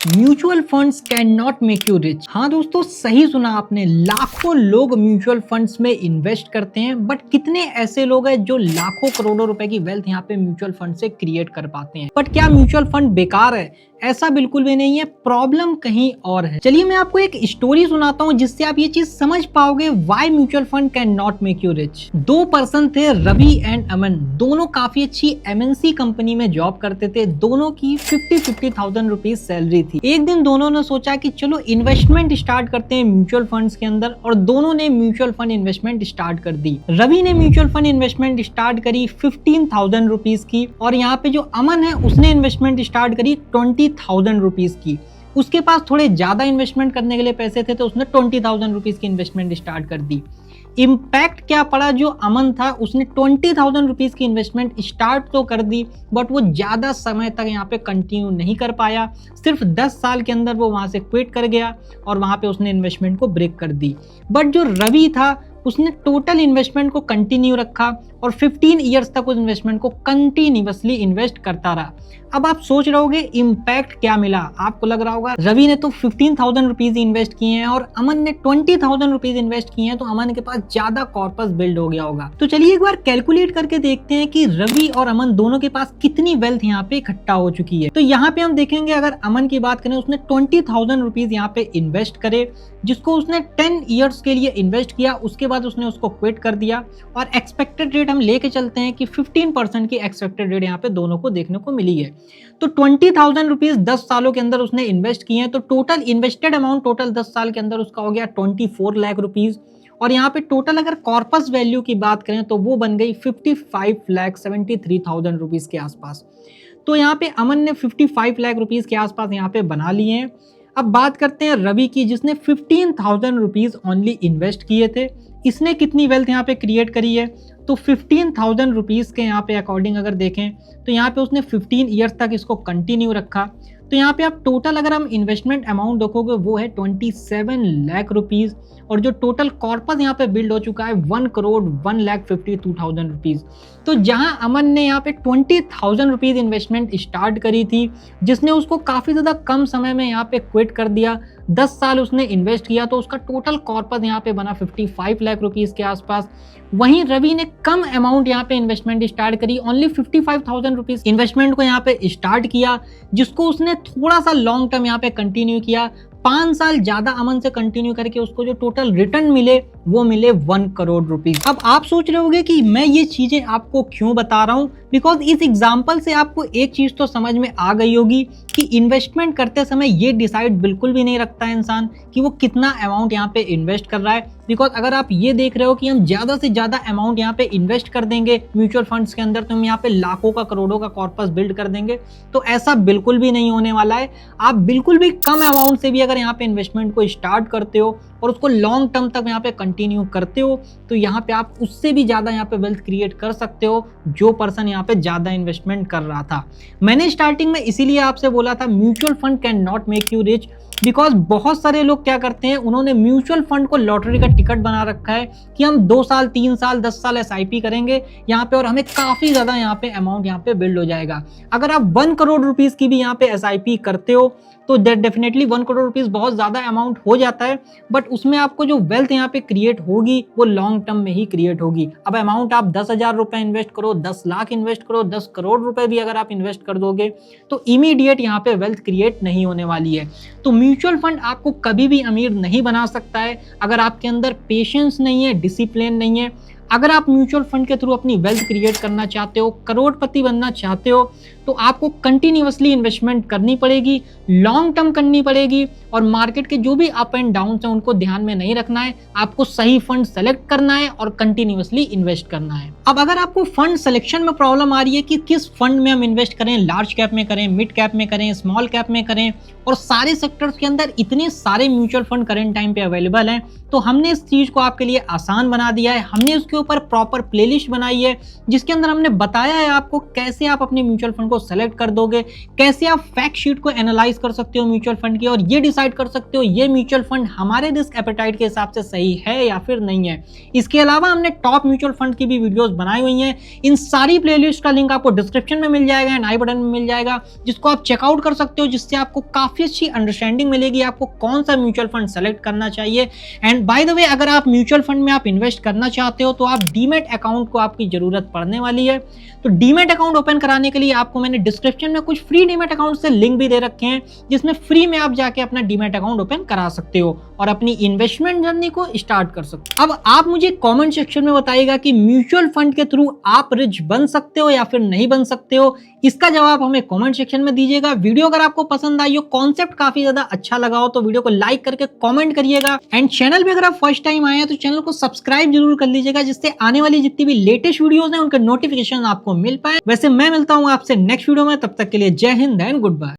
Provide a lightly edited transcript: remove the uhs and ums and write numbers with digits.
Mutual funds can not make you rich. हाँ दोस्तों, सही सुना आपने। लाखों लोग म्यूचुअल फंड्स में इन्वेस्ट करते हैं, बट कितने ऐसे लोग हैं जो लाखों करोड़ों रुपए की वेल्थ यहाँ पे म्यूचुअल फंड से क्रिएट कर पाते हैं। बट क्या म्यूचुअल फंड बेकार है? ऐसा बिल्कुल भी नहीं है। प्रॉब्लम कहीं और है। चलिए मैं आपको एक स्टोरी सुनाता हूँ जिससे आप ये चीज समझ पाओगे why mutual fund can not make you rich. दो पर्सन थे, रवि एंड अमन। दोनों काफी अच्छी एमएनसी कंपनी में जॉब करते थे। दोनों की 50,000 रुपीज सैलरी थी। एक दिन दोनों ने सोचा कि चलो इन्वेस्टमेंट स्टार्ट करते हैं म्यूचुअल फंड्स के अंदर, और दोनों ने म्यूचुअल फंड इन्वेस्टमेंट स्टार्ट कर दी। रवि ने म्यूचुअल फंड इन्वेस्टमेंट स्टार्ट करी 15,000 रुपीज की, और यहाँ पे जो अमन है उसने इन्वेस्टमेंट स्टार्ट करी 20,000 रुपीज की। उसके पास थोड़े ज्यादा इन्वेस्टमेंट करने के लिए पैसे थे, तो उसने 20,000 रुपीज की इन्वेस्टमेंट स्टार्ट कर दी। इम्पैक्ट क्या पड़ा? जो अमन था उसने 20,000 रुपीज की इन्वेस्टमेंट स्टार्ट तो कर दी, बट वो ज्यादा समय तक यहाँ पे कंटिन्यू नहीं कर पाया। सिर्फ 10 साल के अंदर वो वहां से क्विट कर गया और वहां पे उसने इन्वेस्टमेंट को ब्रेक कर दी। बट जो रवि था उसने टोटल इन्वेस्टमेंट को कंटिन्यू रखा और 15 ईयर्स तक उस इन्वेस्टमेंट को कंटिन्यूअसली इन्वेस्ट करता रहा। अब आप सोच रहे होगे इम्पैक्ट क्या मिला? आपको लग रहा होगा रवि ने तो 15,000 रुपीज इन्वेस्ट किए हैं और अमन ने 20,000 रुपीज इन्वेस्ट किए हैं, तो अमन के पास ज्यादा कॉर्पस बिल्ड हो गया होगा। तो चलिए एक बार कैलकुलेट करके देखते हैं कि रवि और अमन दोनों के पास कितनी वेल्थ यहाँ पे इकट्ठा हो चुकी है। तो यहाँ पे हम देखेंगे, अगर अमन की बात करें, उसने 20,000 रुपीज यहाँ पे इन्वेस्ट करे, जिसको उसने 10 ईयर्स के लिए इन्वेस्ट किया। उसके बाद उसने उसको क्विट कर दिया, और एक्सपेक्टेड रेट हम लेके चलते हैं कि 15% की एक्सपेक्टेड रेट यहाँ पे दोनों को देखने को मिली है। तो 20,000 रुपीज 10 सालों के अंदर उसने इन्वेस्ट किए हैं, तो टोटल इन्वेस्टेड अमाउंट टोटल 10 साल के अंदर उसका हो गया 24 लाख रुपीज। और यहाँ पे टोटल अगर कॉर्पस वैल्यू की बात करें तो वो बन गई 55,73,000 रुपीज के आसपास। तो यहाँ पे अमन ने 55 लाख रुपीज के आसपास यहाँ पे बना लिए हैं। अब बात करते हैं रवि की, जिसने 15,000 रुपीज ओनली इन्वेस्ट किए थे। इसने कितनी वेल्थ यहाँ पे क्रिएट करी है? तो 15,000 रुपीज के यहाँ पे अकॉर्डिंग अगर देखें तो यहाँ पे उसने 15 ईयर्स तक इसको कंटिन्यू रखा। तो यहाँ पे आप टोटल अगर हम इन्वेस्टमेंट अमाउंट देखोगे वो है 27 लाख रुपीज, और जो टोटल कॉर्पस यहाँ पे बिल्ड हो चुका है 1,01,52,000 रुपीज। तो जहां अमन ने यहाँ पे 20,000 रुपीज इन्वेस्टमेंट स्टार्ट करी थी, जिसने उसको काफी ज्यादा कम समय में यहाँ पे क्विट कर दिया, 10 साल उसने इन्वेस्ट किया, तो उसका टोटल कॉर्पस यहाँ पे बना 55 लाख रुपीज के आसपास। वहीं रवि ने कम अमाउंट यहाँ पे इन्वेस्टमेंट स्टार्ट करी, ओनली 55,000 रुपीज इन्वेस्टमेंट को यहाँ पे स्टार्ट किया, जिसको उसने थोड़ा सा लॉन्ग टर्म यहाँ पे कंटिन्यू किया। 5 साल ज्यादा अमन से कंटिन्यू करके उसको जो टोटल रिटर्न मिले वो मिले 1 करोड़ रुपीज। अब आप सोच रहे होंगे कि मैं ये चीजें आपको क्यों बता रहा हूं, बिकॉज इस एग्जांपल से आपको एक चीज तो समझ में आ गई होगी कि इन्वेस्टमेंट करते समय ये डिसाइड बिल्कुल भी नहीं रखता है इंसान कि वो कितना अमाउंट यहाँ पे इन्वेस्ट कर रहा है। बिकॉज अगर आप ये देख रहे हो कि हम ज्यादा से ज्यादा अमाउंट यहाँ पे इन्वेस्ट कर देंगे म्यूचुअल फंड्स के अंदर, तो हम यहाँ पे लाखों का करोड़ों का कॉर्पस बिल्ड कर देंगे, तो ऐसा बिल्कुल भी नहीं होने वाला है। आप बिल्कुल भी कम अमाउंट से भी अगर यहाँ पे इन्वेस्टमेंट को स्टार्ट करते हो और उसको लॉन्ग टर्म तक यहाँ पे कंटिन्यू करते हो, तो यहाँ पे आप उससे भी ज्यादा यहाँ पे वेल्थ क्रिएट कर सकते हो जो पर्सन यहाँ पे ज्यादा इन्वेस्टमेंट कर रहा था। मैंने स्टार्टिंग में इसीलिए आपसे बोला था mutual fund can not make you rich, because बहुत सारे लोग क्या करते हैं, उन्होंने म्यूचुअल फंड को लॉटरी का टिकट बना रखा है कि हम 2 साल 3 साल 10 साल SIP करेंगे यहाँ पे और हमें काफी ज्यादा यहाँ पे अमाउंट यहाँ पे बिल्ड हो जाएगा। अगर आप 1 करोड़ रुपीज की भी यहाँ पे SIP करते हो तो डेफिनेटली 1 करोड़ रुपीज बहुत ज्यादा अमाउंट हो जाता है, बट उसमें आपको जो वेल्थ यहाँ पे क्रिएट होगी वो लॉन्ग टर्म में ही क्रिएट होगी। अब अमाउंट आप 10,000 रुपए इन्वेस्ट करो, 10 लाख इन्वेस्ट करो, 10 करोड़ रुपए भी अगर आप इन्वेस्ट कर दोगे तो इमीडिएट यहाँ पे वेल्थ क्रिएट नहीं होने वाली है। तो म्यूचुअल फंड आपको कभी भी अमीर नहीं बना सकता है अगर आपके अंदर पेशेंस नहीं है, डिसिप्लिन नहीं है। अगर आप म्यूचुअल फंड के थ्रू अपनी वेल्थ क्रिएट करना चाहते हो, करोड़पति बनना चाहते हो, तो आपको कंटिन्यूअसली इन्वेस्टमेंट करनी पड़ेगी, लॉन्ग टर्म करनी पड़ेगी, और मार्केट के जो भी अप एंड डाउन हैं उनको ध्यान में नहीं रखना है। आपको सही फंड सेलेक्ट करना है और कंटिन्यूअसली इन्वेस्ट करना है। अब अगर आपको फंड सिलेक्शन में प्रॉब्लम आ रही है कि किस फंड में हम इन्वेस्ट करें, लार्ज कैप में करें, मिड कैप में करें, स्मॉल कैप में करें, और सारे सेक्टर्स के अंदर इतने सारे म्यूचुअल फंड करंट टाइम पे अवेलेबल हैं, तो हमने इस चीज को आपके लिए आसान बना दिया है। हमने इसके ऊपर प्रॉपर प्लेलिस्ट बनाई है जिसके अंदर हमने बताया है आपको कैसे आप अपने म्यूचुअल फंड को सेलेक्ट कर दोगे, कैसे आप फैक्ट शीट को एनालाइज कर सकते हो म्यूचुअल फंड की और ये डिसाइड कर सकते हो ये म्यूचुअल फंड हमारे रिस्क एपेटाइट के हिसाब से सही है या फिर नहीं है। इसके अलावा हमने टॉप म्यूचुअल फंड की भी वीडियोस बनाई हुई हैं। इन सारी प्लेलिस्ट का लिंक आपको डिस्क्रिप्शन में मिल जाएगा एंड आई बटन में मिल जाएगा, जिसको आप चेकआउट कर सकते हो, जिससे आपको काफी अच्छी अंडरस्टैंडिंग मिलेगी आपको कौन सा म्यूचुअल फंड सेलेक्ट करना चाहिए। एंड बाय द वे, अगर आप म्यूचुअल फंड में आप इन्वेस्ट करना चाहते हो तो आप डीमैट अकाउंट को आपकी जरूरत पड़ने वाली है। तो डीमैट अकाउंट ओपन कराने के लिए आपको मैंने डिस्क्रिप्शन में कुछ फ्री डीमैट अकाउंट से लिंक भी दे रखे हैं, जिसमें फ्री में आप जाके अपना डीमैट अकाउंट ओपन करा सकते हो और अपनी इन्वेस्टमेंट जर्नी को स्टार्ट कर सकते हो। अब आप मुझे कमेंट सेक्शन में बताइएगा कि म्यूचुअल फंड के थ्रू आप रिच बन सकते हो या फिर नहीं बन सकते हो। इसका जवाब हमें कमेंट सेक्शन में दीजिएगा। वीडियो अगर आपको पसंद आई हो, कॉन्सेप्ट काफी ज्यादा अच्छा लगा हो तो वीडियो को लाइक करके कमेंट करिएगा। एंड चैनल पे अगर आप फर्स्ट टाइम आए हैं तो चैनल को सब्सक्राइब जरूर कर लीजिएगा, जिससे आने वाली जितनी भी लेटेस्ट वीडियोस हैं उनके नोटिफिकेशन आपको मिल पाए। वैसे मैं मिलता हूँ आपसे नेक्स्ट वीडियो में, तब तक के लिए जय हिंद एंड गुड बाय।